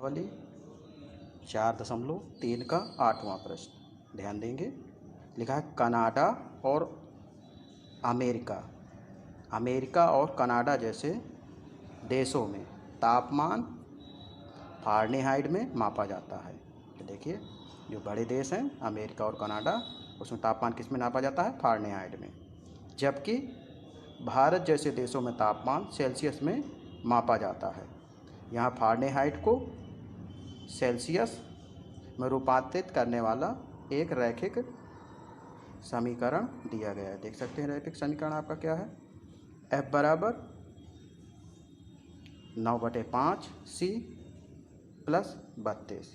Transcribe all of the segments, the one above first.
वाली 4.3 का 8वां प्रश्न ध्यान देंगे। लिखा है कनाडा और अमेरिका और कनाडा जैसे देशों में तापमान फ़ारेनहाइट में मापा जाता है। तो देखिए जो बड़े देश हैं अमेरिका और कनाडा, उसमें तापमान किस में नापा जाता है? फ़ारेनहाइट में। जबकि भारत जैसे देशों में तापमान सेल्सियस में मापा जाता है। यहाँ फ़ारेनहाइट को सेल्सियस में रूपांतरित करने वाला एक रैखिक समीकरण दिया गया है। देख सकते हैं रैखिक समीकरण आपका क्या है? F बराबर 9/5 C प्लस 32।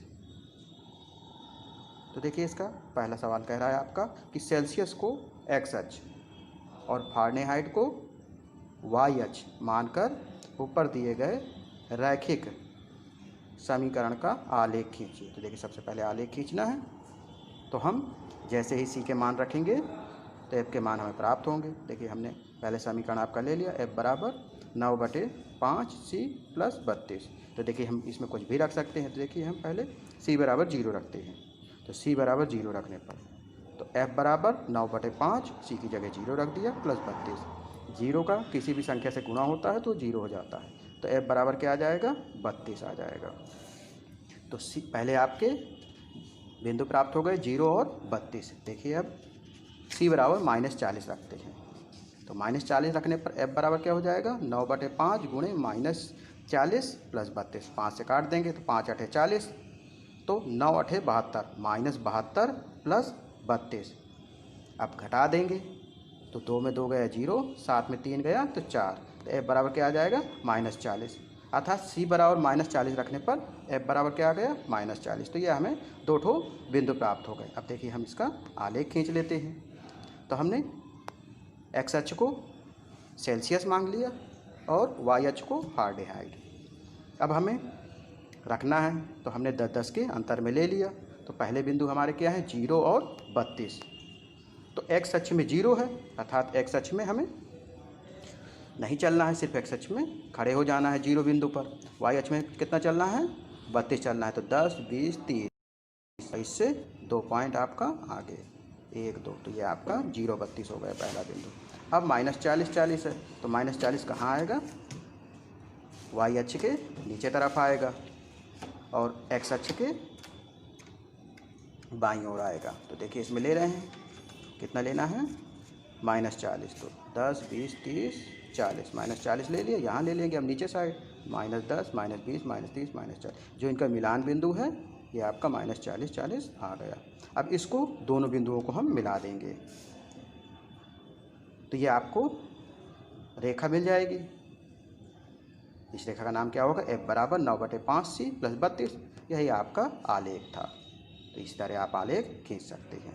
तो देखिए इसका पहला सवाल कह रहा है आपका कि सेल्सियस को एक्स अक्ष और फ़ारेनहाइट को वाई अक्ष मानकर ऊपर दिए गए रैखिक समीकरण का आलेख खींचिए। तो देखिए सबसे पहले आलेख खींचना है। तो हम जैसे ही सी के मान रखेंगे तो एफ के मान हमें प्राप्त होंगे। देखिए हमने पहले समीकरण आपका ले लिया, एफ बराबर 9/5 सी प्लस 32। तो देखिए हम इसमें कुछ भी रख सकते हैं। तो देखिए हम पहले सी बराबर 0 रखते हैं। तो सी बराबर 0 रखने पर तो एफ बराबर 9/5 सी की जगह 0 रख दिया प्लस 32। 0 का किसी भी संख्या से गुणा होता है तो 0 हो जाता है। तो एफ बराबर क्या आ जाएगा? 32 आ जाएगा। तो सी पहले आपके बिंदु प्राप्त हो गए 0 और 32। देखिए अब सी बराबर -40 रखते हैं। तो -40 रखने पर एफ बराबर क्या हो जाएगा? 9/5 गुणे -40 प्लस 32। 5 से काट देंगे तो 5 8 40। तो 9 8 72 -72 प्लस 32। अब घटा देंगे तो 2 में 2 गया 0, 7 में 3 गया तो 4। तो एफ बराबर क्या आ जाएगा? -40। अर्थात सी बराबर -40 रखने पर एफ बराबर क्या आ गया? -40। तो ये हमें 2 ठो बिंदु प्राप्त हो गए। अब देखिए हम इसका आलेख खींच लेते हैं। तो हमने एक्स अक्ष को सेल्सियस मांग लिया और वाई अक्ष को फ़ारेनहाइट। अब हमें रखना है तो हमने 10-10 के अंतर में ले लिया। तो पहले बिंदु हमारे क्या है? 0 और 32। तो एक्स अक्ष में 0 है, अर्थात एक्स अक्ष में हमें नहीं चलना है, सिर्फ एक्स अक्ष में खड़े हो जाना है 0 बिंदु पर। वाई अक्ष में कितना चलना है? 32 चलना है। तो 10 20 30, इससे 2 पॉइंट आपका आगे 1 2। तो ये आपका 0 32 हो गया पहला बिंदु। अब -40 40 है तो -40 कहाँ आएगा? वाई अक्ष के नीचे तरफ आएगा और एक्स अक्ष के बाईं ओर आएगा। तो देखिए इसमें ले रहे हैं, कितना लेना है? -40। तो 10 20 30 40, -40 ले लिया। यहाँ ले लेंगे हम नीचे साइड, -10 -20 -30 -40। जो इनका मिलान बिंदु है ये आपका -40 40 आ गया। अब इसको दोनों बिंदुओं को हम मिला देंगे तो ये आपको रेखा मिल जाएगी। इस रेखा का नाम क्या होगा? एफ बराबर 9/5 सी प्लस 32। यही आपका आलेख था। तो इस तरह आप आलेख खींच सकते हैं।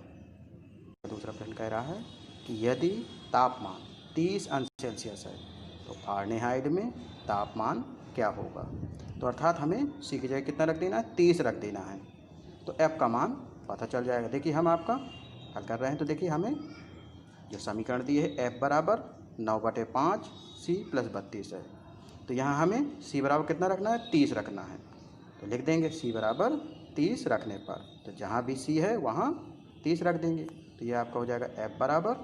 दूसरा प्रश्न कह रहा है कि यदि तापमान 30 अंश सेल्सियस है तो फ़ारेनहाइट में तापमान क्या होगा? तो अर्थात हमें सी की जगह कितना रख देना है? 30 रख देना है। तो एफ का मान पता चल जाएगा। देखिए हम आपका हल कर रहे हैं। तो देखिए हमें जो समीकरण दिए है एफ बराबर 9/5 सी प्लस 32 है। तो यहाँ हमें सी बराबर कितना रखना है? 30 रखना है। तो लिख देंगे सी बराबर 30 रखने पर तो जहाँ भी सी है वहाँ 30 रख देंगे। तो ये आपका हो जाएगा एफ बराबर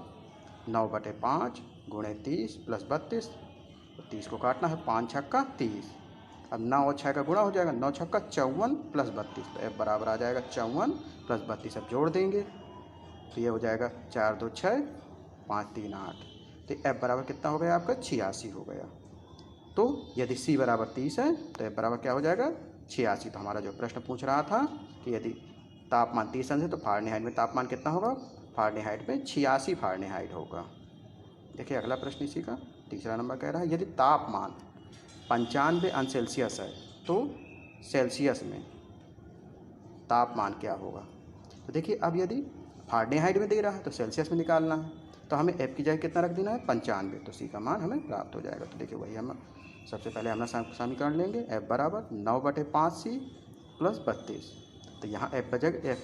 9/5 गुणे 30 प्लस 32। तो 30 को काटना है, 5 छक्का 30। अब 9 और 6 का गुणा हो जाएगा, 9 छक्का 54 प्लस 32। तो एफ बराबर आ जाएगा 54 प्लस 32। अब जोड़ देंगे तो ये हो जाएगा 4 2 6 5 3 8। तो एफ बराबर कितना हो गया आपका? 86 हो गया। तो यदि सी बराबर 30 है तो एफ बराबर क्या हो जाएगा? 86। तो हमारा जो प्रश्न पूछ रहा था कि यदि तापमान 30 अंश है तो फ़ारेनहाइट में तापमान कितना होगा? फ़ारेनहाइट में 86 फ़ारेनहाइट होगा। देखिए अगला प्रश्न इसी का तीसरा नंबर कह रहा है यदि तापमान 95 अंश सेल्सियस है तो सेल्सियस में तापमान क्या होगा? तो देखिए अब यदि फ़ारेनहाइट में दे रहा है तो सेल्सियस में निकालना है। तो हमें एफ की जगह कितना रख देना है? 95। तो सी का मान हमें प्राप्त हो जाएगा। तो देखिए वही हम सबसे पहले हम समीकरण लेंगे एफ बराबर 9/5 सी प्लस 32। तो यहाँ एफ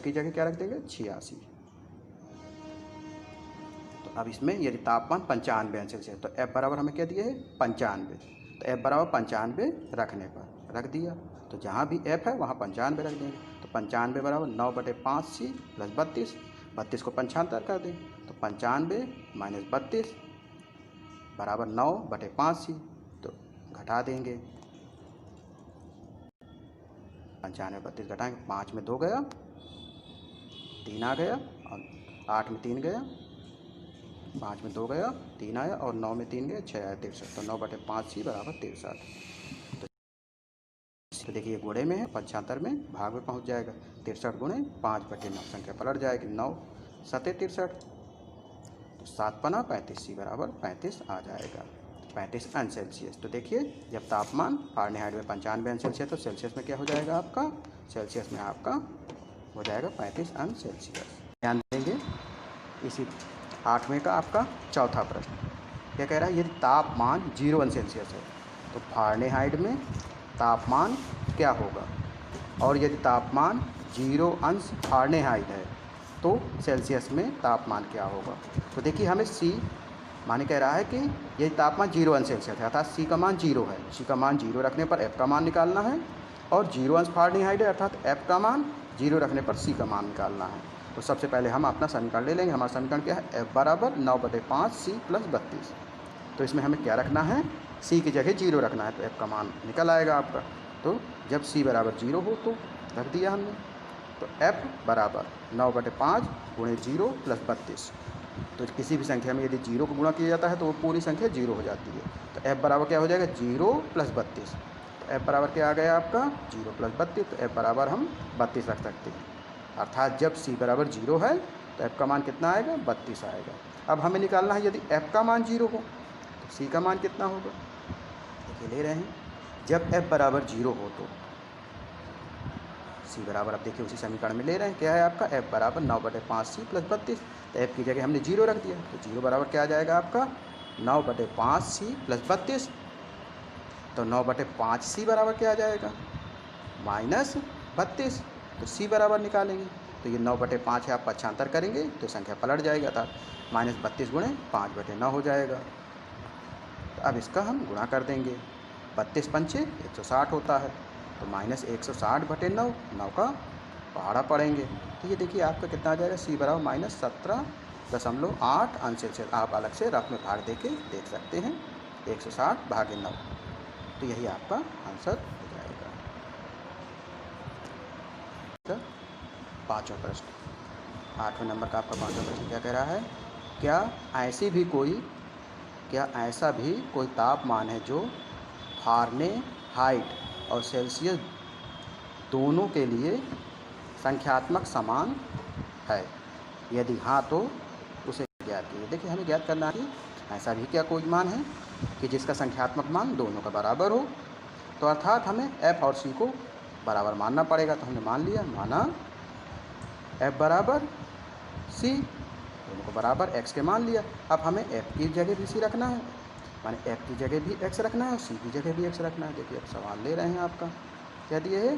की जगह क्या रख देंगे? 86। तो अब इसमें यदि तापमान 95 अंश सेल्सियस तो एफ बराबर हमें क्या दिए है? 95। तो एफ बराबर 95 रखने पर रख दिया। तो जहाँ भी एफ है वहाँ 95 रख देंगे। तो 95 बराबर 9/5c प्लस 32, 32 को 75 कर दें तो 95 माइनस 32 बराबर 9/5c। तो घटा देंगे, 95 32 घटाएंगे, 5 में 2 गया, 3 आ गया, और 8 में 3 गया, 5 में 2 गया, 3 आया, और 9 में 3 गया, 6 आया, 63। तो 9/5c बराबर 63। तो देखिए गुणे में है, 75 में भाग में पहुंच जाएगा। 63 गुणे 5/9, संख्या पलट जाएगी, 9 7 63। तो 7 पना 35c बराबर 35 आ जाएगा। 35 अंश सेल्सियस। तो देखिए जब तापमान फ़ारेनहाइट में 95 अंश सेल्सियस, तो सेल्सियस में क्या हो जाएगा आपका, सेल्सियस में आपका हो जाएगा 35 अंश सेल्सियस। ध्यान देंगे इसी 8वें का आपका चौथा प्रश्न क्या कह रहा है, यदि तापमान 0 अंश सेल्सियस है तो फ़ारेनहाइट में तापमान क्या होगा, और यदि तापमान 0 अंश फ़ारेनहाइट है तो सेल्सियस में तापमान क्या होगा। तो देखिए हमें सी माने कह रहा है कि यदि तापमान 0 अंश सेल्सियस है अर्थात सी का मान 0 है, सी का मान 0 रखने पर एफ का मान निकालना है, और 0 अंश फ़ारेनहाइट है अर्थात एफ का मान 0 रखने पर सी का मान निकालना है। तो सबसे पहले हम अपना समीकरण ले लेंगे। हमारा समीकरण क्या है, एफ बराबर 9/5c प्लस 32। तो इसमें हमें क्या रखना है, सी की जगह 0 रखना है, तो एफ का मान निकल आएगा आपका। तो जब सी बराबर 0 हो तो रख दिया हमने, तो एफ बराबर 9/5 गुणे 0 प्लस 32। तो किसी भी संख्या में यदि 0 को गुणा किया जाता है तो वो पूरी संख्या 0 हो जाती है। तो एफ बराबर क्या हो जाएगा, 0 प्लस 32। तो एफ बराबर क्या आ गया आपका, 0 प्लस 32। तो एफ बराबर हम 32 रख सकते हैं, अर्थात जब सी बराबर 0 है तो एफ का मान कितना आएगा, 32 आएगा। अब हमें निकालना है यदि एफ का मान 0 हो तो सी का मान कितना होगा। देखिए ले रहे हैं, जब एफ बराबर 0 हो तो सी बराबर, अब देखिए उसी समीकरण में ले रहे हैं, क्या है आपका एफ बराबर 9/5c प्लस 32। तो एफ की जगह हमने 0 रख दिया, तो 0 बराबर क्या आ जाएगा आपका 9/5c प्लस 32। तो 9/5c बराबर क्या आ जाएगा, माइनस 32। तो सी बराबर निकालेंगे, तो ये 9/5 है, आप 75 करेंगे तो संख्या पलट जाएगा, था माइनस 32 गुणे 5/9 हो जाएगा। तो अब इसका हम गुणा कर देंगे, 32 पंचे 160 होता है, तो माइनस 160/9, 9 का पहाड़ा पड़ेंगे। तो ये देखिए आपका कितना आ जाएगा, सी बराबर माइनस 17.8 अंश सेल्सियस। आप अलग से रफ में भाग दे के देख सकते हैं, 160/9। तो यही आपका आंसर हो जाएगा। पाँचवा प्रश्न, 8वें नंबर का आपका 5वां प्रश्न क्या कह रहा है, क्या ऐसा भी कोई तापमान है जो फ़ारेनहाइट और सेल्सियस दोनों के लिए संख्यात्मक समान है, यदि हाँ तो उसे ज्ञात कीजिए। देखिए हमें ज्ञात करना है कि ऐसा भी क्या कोई मान है कि जिसका संख्यात्मक मान दोनों का बराबर हो। तो अर्थात हमें एफ और सी को बराबर मानना पड़ेगा। तो हमने मान लिया, माना एफ बराबर सी, दोनों को बराबर एक्स के मान लिया। अब हमें एफ की जगह भी सी रखना है, माने एफ की जगह भी एक्स रखना है और सी की जगह भी एक्स रखना है। देखिए अब सवाल ले रहे हैं आपका, क्या दिए है,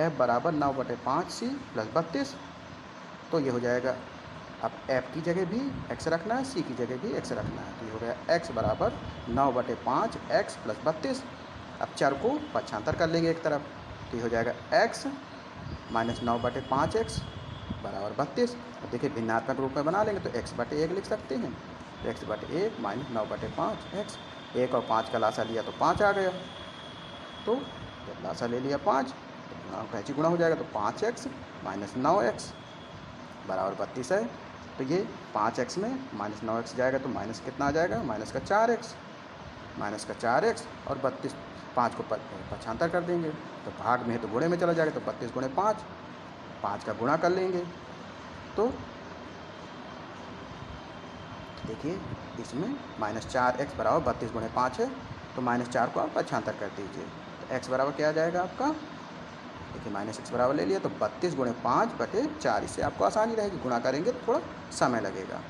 एफ बराबर 9/5c प्लस 32। तो ये हो जाएगा, अब एफ की जगह भी एक्स रखना है, सी की जगह भी एक्स रखना है। तो ये हो गया एक्स बराबर 9/5 एक्स प्लस 32। अब चर को 75 कर लेंगे एक तरफ, तो ये हो जाएगा एक्स माइनस 9/5 एक्स बराबर 32। अब देखिए भिन्नात्मक रूप में बना लेंगे तो x/1 लिख सकते हैं, तो x/1 माइनस 9/5 एक्स। 1 और 5 का लासा लिया तो 5 आ गया, तो जब लासा ले लिया 5 तो कैची गुणा हो जाएगा, तो 5x माइनस 9x बराबर 32 है। तो ये 5x में माइनस 9x जाएगा तो माइनस कितना आ जाएगा, माइनस का 4x, माइनस का 4x और 32, 5 को 75 कर देंगे, तो भाग में है तो गुणे में चला जाएगा, तो 32 गुणे 5, 5 का गुणा कर लेंगे। तो देखिए इसमें माइनस 4x बराबर 32 गुणे 5 है, तो माइनस 4 को आप 75 कर दीजिए, तो x बराबर क्या आ जाएगा आपका, देखिए माइनस x बराबर ले लिया, तो 32 गुणे 5/4। इससे आपको आसानी रहेगी, गुणा करेंगे तो थोड़ा समय लगेगा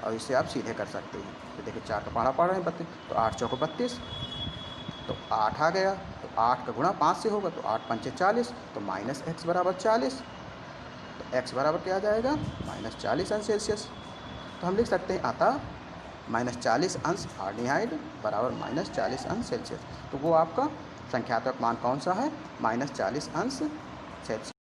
और इससे आप सीधे कर सकते हैं। तो देखिए 4 का पहाड़ा पड़ रहे हैं 32, तो 8 चौको 32, तो 8 आ गया, तो 8 का गुणा 5 से होगा, तो 8 पंचे 40, तो माइनस x बराबर 40। तो x बराबर क्या आ जाएगा, माइनस 40 अंश सेल्सियस। तो हम लिख सकते हैं अतः माइनस 40 अंश फ़ारेनहाइट बराबर माइनस 40 अंश सेल्सियस। तो वो आपका संख्यात्मक मान कौन सा है? -40 अंश सेल्सियस।